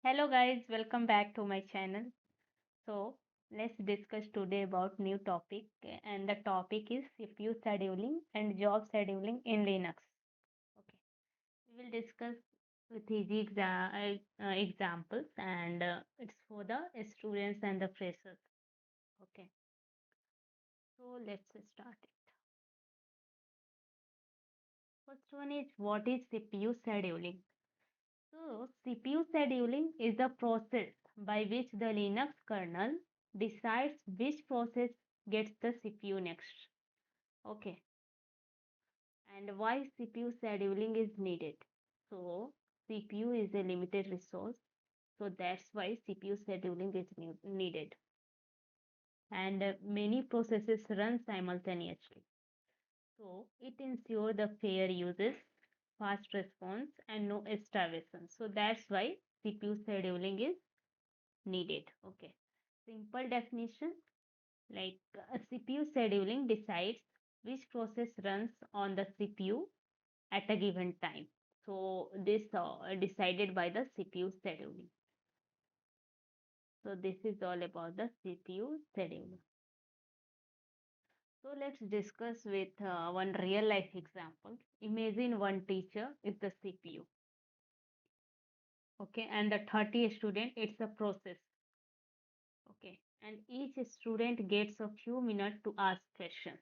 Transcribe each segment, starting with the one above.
Hello guys, welcome back to my channel. So let's discuss today about new topic and the topic is CPU scheduling and job scheduling in Linux. Okay, we will discuss with easy examples and it's for the students and the freshers. Okay, so let's start it. First one is what is CPU scheduling? So, CPU scheduling is the process by which the Linux kernel decides which process gets the CPU next. Okay, and why CPU scheduling is needed. So, CPU is a limited resource, so that's why CPU scheduling is needed. And many processes run simultaneously. So, it ensures the fair uses, fast response, and no starvation. So, that's why CPU scheduling is needed. Okay. Simple definition like a CPU scheduling decides which process runs on the CPU at a given time. So this decided by the CPU scheduling. So this is all about the CPU scheduling. So let's discuss with one real life example. Imagine one teacher is the CPU. Okay, and the 30 student it's a process. Okay, and each student gets a few minutes to ask questions,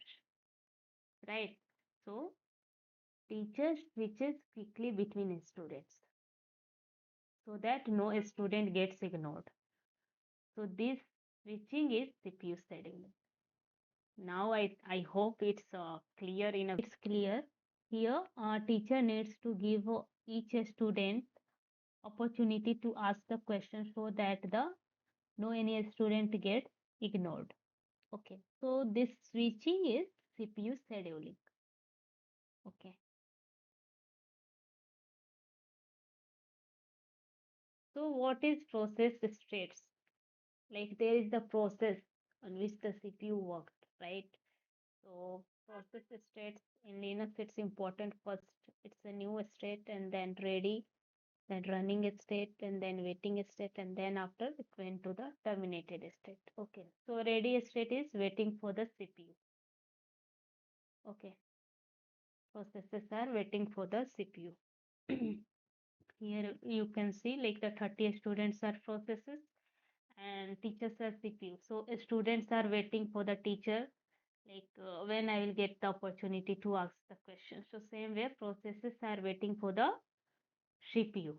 right? So teacher switches quickly between students so that no student gets ignored. So this switching is CPU scheduling. Now I hope it's clear enough. It's clear. Here, teacher needs to give each student opportunity to ask the question so that the no any student gets ignored. Okay. So this switching is CPU scheduling. Okay. So what is process states? Like there is the process on which the CPU worked, right? So process states in Linux it's important. First it's a new state and then ready, then running state and then waiting state and then after it went to the terminated state. Okay. So ready state is waiting for the CPU. Okay. Processes are waiting for the CPU. Here you can see like the 30 students are processes and teachers are CPU. So students are waiting for the teacher like when I will get the opportunity to ask the question. So same way processes are waiting for the CPU.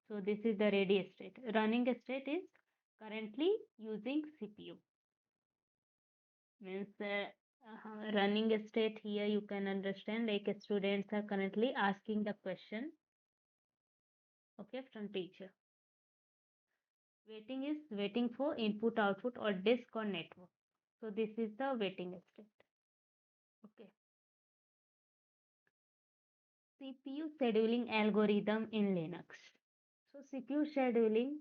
So this is the ready state. Running state is currently using CPU. Means running state here you can understand like students are currently asking the question okay from teacher. Waiting is waiting for input output or disk or network. So this is the waiting state. Okay. CPU scheduling algorithm in Linux. So CPU scheduling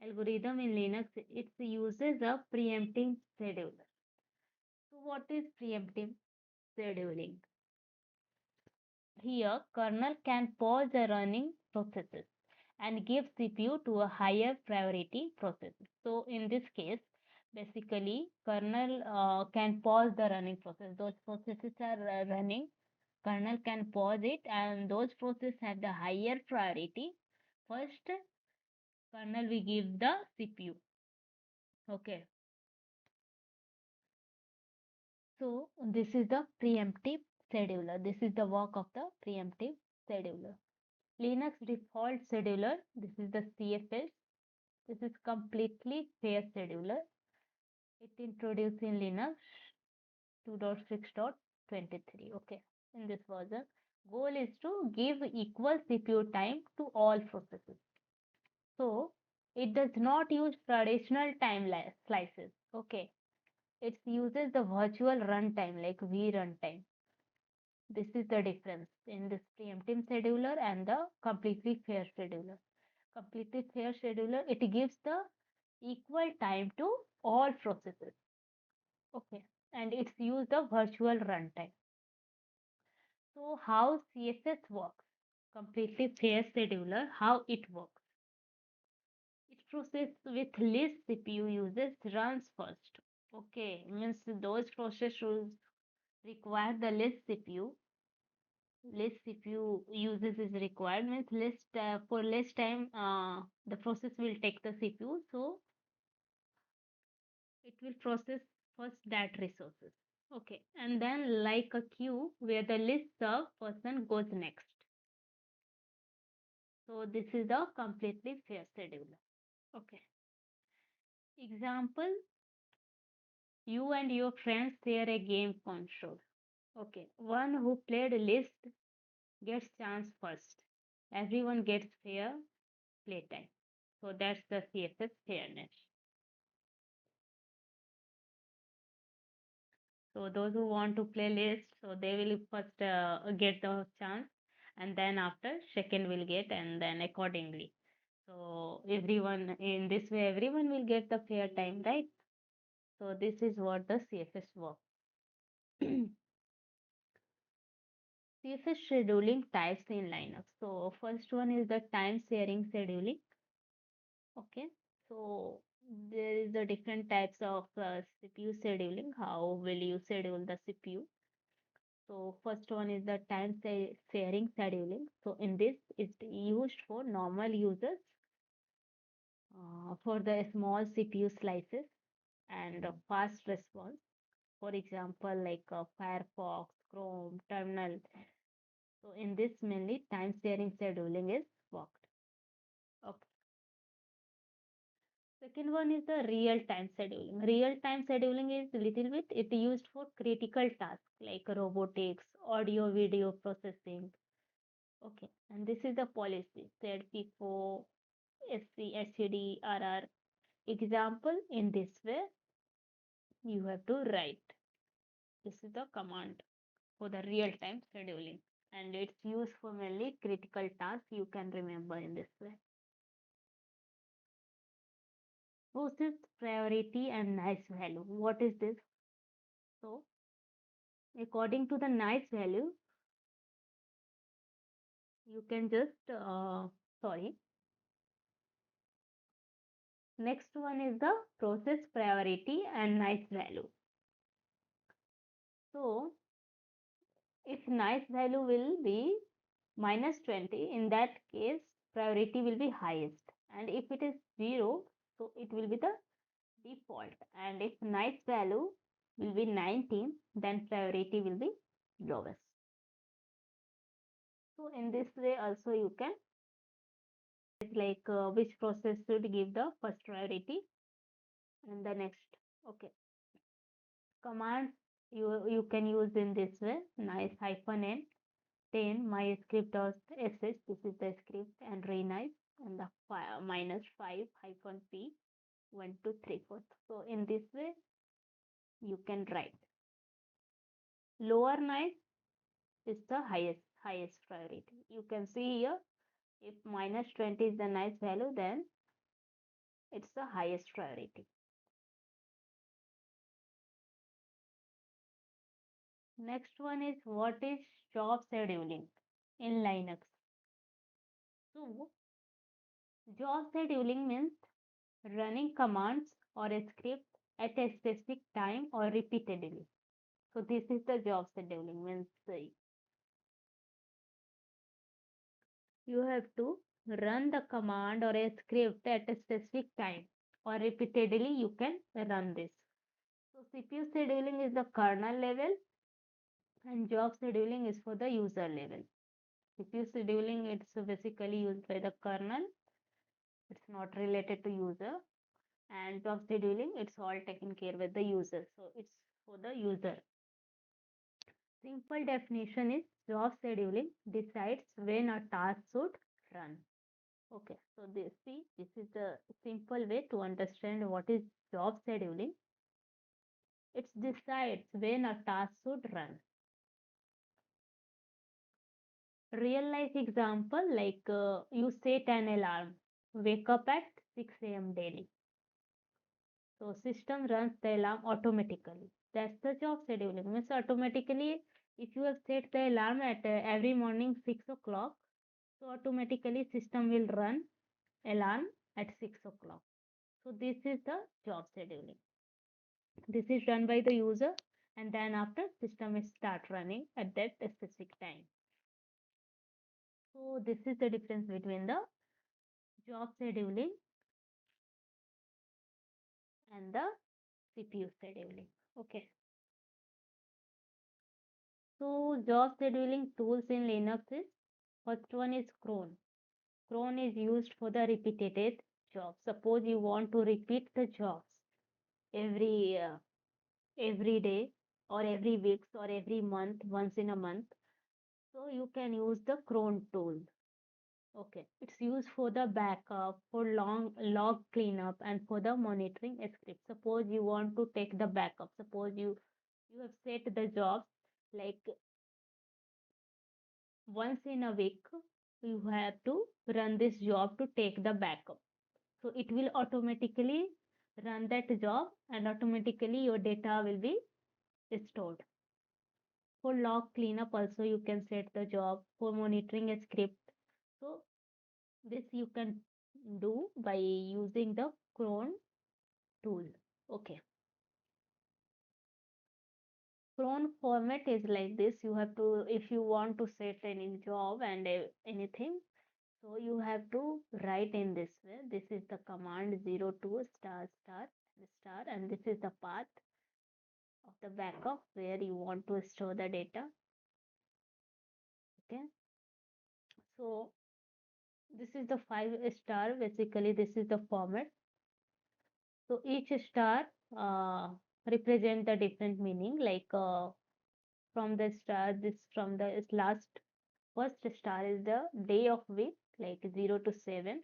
algorithm in Linux, it uses a preemptive scheduler. So what is preemptive scheduling? Here, kernel can pause the running processes and give CPU to a higher priority process. So in this case, basically, kernel can pause the running process. Those processes are running. Kernel can pause it, and those processes have the higher priority. First, kernel we give the CPU. Okay. So this is the preemptive scheduler. This is the work of the preemptive scheduler. Linux default scheduler. This is the CFS. This is completely fair scheduler. It introduced in Linux 2.6.23. Okay, in this version, goal is to give equal CPU time to all processes. So it does not use traditional time slices. Okay, it uses the virtual runtime like V runtime. This is the difference in this preemptive scheduler and the completely fair scheduler. Completely fair scheduler, it gives the equal time to all processes. Okay, and it's used the virtual runtime. So how CSS works? Completely fair scheduler, how it works? process with least CPU uses runs first. Okay, means those processes require the less CPU uses is required, means for less time the process will take the CPU, so it will process first that resources. Okay, and then like a queue where the list served person goes next. So this is the completely fair scheduler. Okay. Example, you and your friends share a game console. Okay. One who played list gets chance first. Everyone gets fair playtime. So that's the CFS fairness. So those who want to play list, so they will first get the chance, and then after second will get, and then accordingly. So everyone in this way, everyone will get the fair time, right? So this is what the CFS work. CFS scheduling types in Linux. So first one is the time sharing scheduling. Okay. So there is the different types of CPU scheduling. How will you schedule the CPU? So first one is the sharing scheduling. So in this, it's used for normal users for the small CPU slices and fast response. For example, like Firefox, Chrome, Terminal. So in this mainly time sharing scheduling is worked. Okay. Second one is the real time scheduling. Real time scheduling is little bit it used for critical tasks like robotics, audio video processing. Okay, and this is the policy ZP4, SC, SCD, RR. Example in this way you have to write. This is the command for the real time scheduling, and it's used for mainly critical tasks you can remember in this way. Process priority and nice value. What is this? So according to the nice value, you can just sorry. Next one is the process priority and nice value. So if nice value will be -20, in that case priority will be highest, and if it is 0, so it will be the default, and if nice value will be 19, then priority will be lowest. So in this way also you can like which process should give the first priority and the next. Okay, commands you can use in this way: nice hyphen n 10 myscript.sh, this is the script, and renice, and the -5 hyphen p 1 2 3 4. So in this way you can write. Lower nice is the highest priority. You can see here, if -20 is the nice value, then it's the highest priority. Next one is what is job scheduling in Linux. So job scheduling means running commands or a script at a specific time or repeatedly. So this is the job scheduling means you have to run the command or a script at a specific time or repeatedly you can run this. So CPU scheduling is the kernel level and job scheduling is for the user level. CPU scheduling it's basically used by the kernel. It's not related to user, and job scheduling it's all taken care with the user, so it's for the user. Simple definition is job scheduling decides when a task should run. Okay, so this is the simple way to understand what is job scheduling. It decides when a task should run. Real life example, like you set an alarm, wake up at 6 a.m. daily. So system runs the alarm automatically. That's the job scheduling. Means automatically, if you have set the alarm at every morning 6 o'clock, so automatically system will run alarm at 6 o'clock. So this is the job scheduling. This is done by the user, and then after system is start running at that specific time. So this is the difference between the job scheduling and the CPU scheduling. Okay. So job scheduling tools in Linux is first one is Cron. Cron is used for the repeated jobs. Suppose you want to repeat the jobs every every day or every week or every month, once in a month. So you can use the Cron tool. Okay, it's used for the backup, for long log cleanup, and for the monitoring script. Suppose you want to take the backup. Suppose you have set the jobs like once in a week. You have to run this job to take the backup. So it will automatically run that job, and automatically your data will be stored. For log cleanup also you can set the job, for monitoring a script. So this you can do by using the cron tool. Okay. Cron format is like this. You have to, if you want to set any job and anything, so you have to write in this way. This is the command 02 star star star, and this is the path of the backup where you want to store the data. Okay. So this is the 5 star. Basically, this is the format. So each star uh, represent the different meaning. Like from the star, this from the last first star is the day of week, like 0 to 7.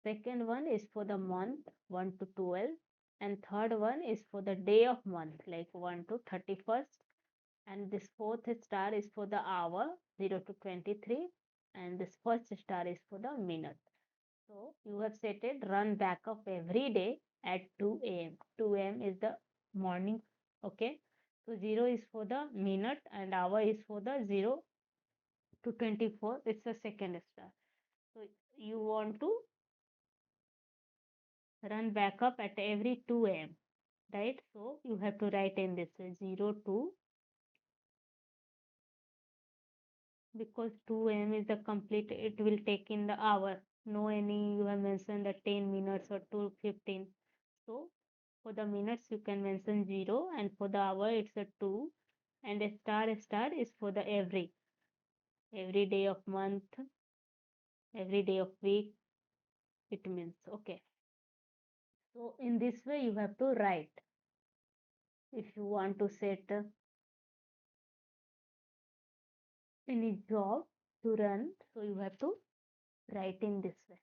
Second one is for the month, 1 to 12. And third one is for the day of month, like 1 to 31st. And this fourth star is for the hour, 0 to 23. And this first star is for the minute. So you have set it run backup every day at 2 a.m. 2 a.m. is the morning. Okay. So 0 is for the minute and hour is for the 0 to 24. It's the second star. So you want to run backup at every 2 a.m. Right? So you have to write in this 0 to, because 2 a.m. is the complete, it will take in the hour. No any, you have mentioned the 10 minutes or 2:15. So for the minutes you can mention 0, and for the hour it's a 2, and a star is for the every day of month, every day of week, it means. Okay. So in this way you have to write if you want to set any job to run. So you have to write in this way.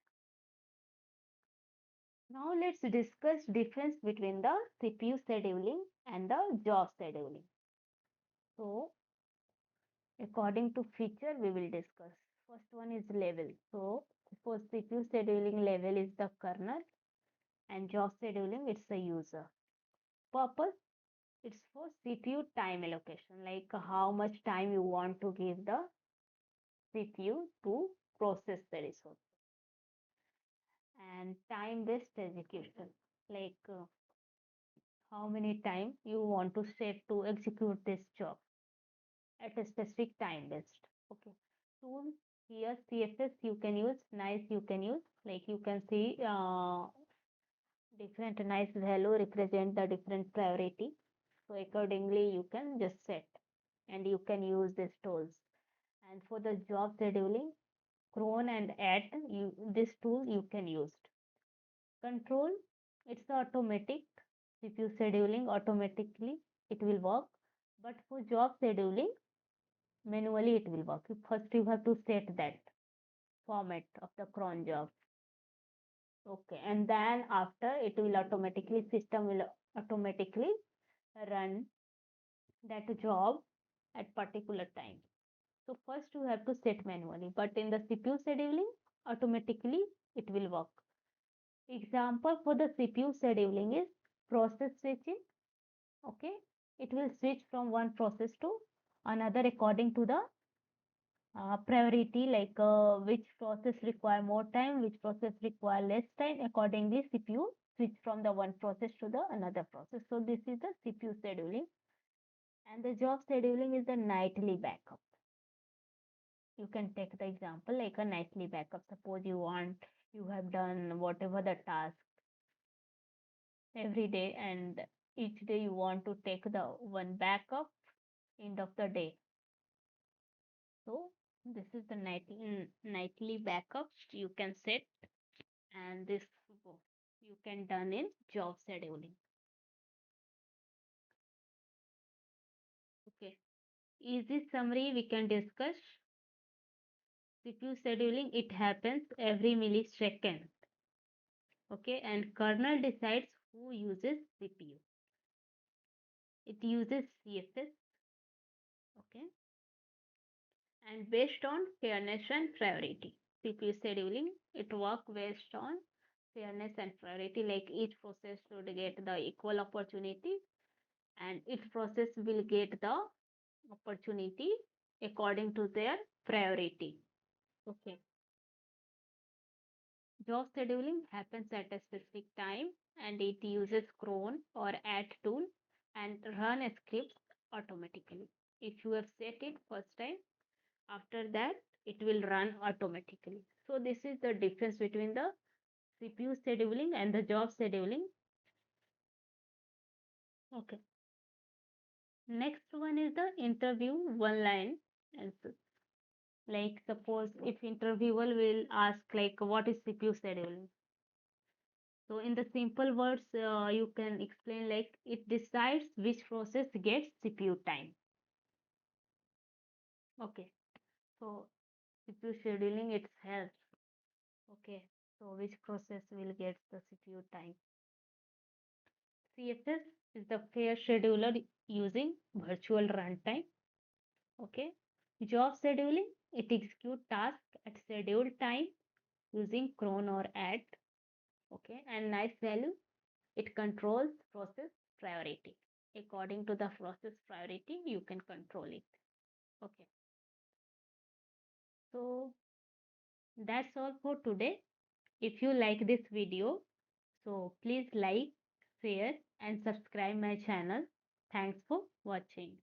Now let's discuss difference between the CPU scheduling and the job scheduling. So according to feature we will discuss. First one is level. So for CPU scheduling, level is the kernel, and job scheduling it's the user. Purpose, it's for CPU time allocation, like how much time you want to give the CPU to process the resource. And time based execution, like how many time you want to set to execute this job at a specific time based. Okay. Tool, here CSS you can use, nice you can use, like you can see different nice value represent the different priority. So accordingly you can just set, and you can use these tools. And for the job scheduling, cron and add, you this tool you can use. Control, it's the automatic. If you scheduling automatically, it will work. But for job scheduling, manually it will work. First you have to set that format of the cron job. Okay, and then after it will automatically, system will automatically run that job at particular time. So first you have to set manually, but in the CPU scheduling, automatically it will work. Example for the CPU scheduling is process switching. Okay, it will switch from one process to another according to the priority, like which process require more time, which process require less time. Accordingly, CPU switch from the one process to the another process. So this is the CPU scheduling, and the job scheduling is the nightly backup. You can take the example like a nightly backup. Suppose you have done whatever the task every day, and each day you want to take the one backup end of the day. So this is the nightly backup you can set, and this you can done in job scheduling. Okay. Easy summary we can discuss. CPU scheduling, it happens every millisecond. Okay, and kernel decides who uses CPU. It uses CFS. Okay, and based on fairness and priority. CPU scheduling, it works based on fairness and priority, like each process should get the equal opportunity, and each process will get the opportunity according to their priority. Okay. Job scheduling happens at a specific time, and it uses cron or add tool and run scripts automatically. If you have set it first time, after that it will run automatically. So this is the difference between the CPU scheduling and the job scheduling. Okay. Next one is the interview one line answer. Like suppose if interviewer will ask like what is CPU scheduling? So in the simple words, you can explain like it decides which process gets CPU time. Okay. So CPU scheduling it helps. Okay. So which process will get the CPU time? CFS is the fair scheduler using virtual runtime. Okay. Job scheduling, it executes tasks at scheduled time using cron or add. Okay. And nice value, it controls process priority. According to the process priority, you can control it. Okay. So that's all for today. If you like this video, so please like, share, and subscribe my channel. Thanks for watching.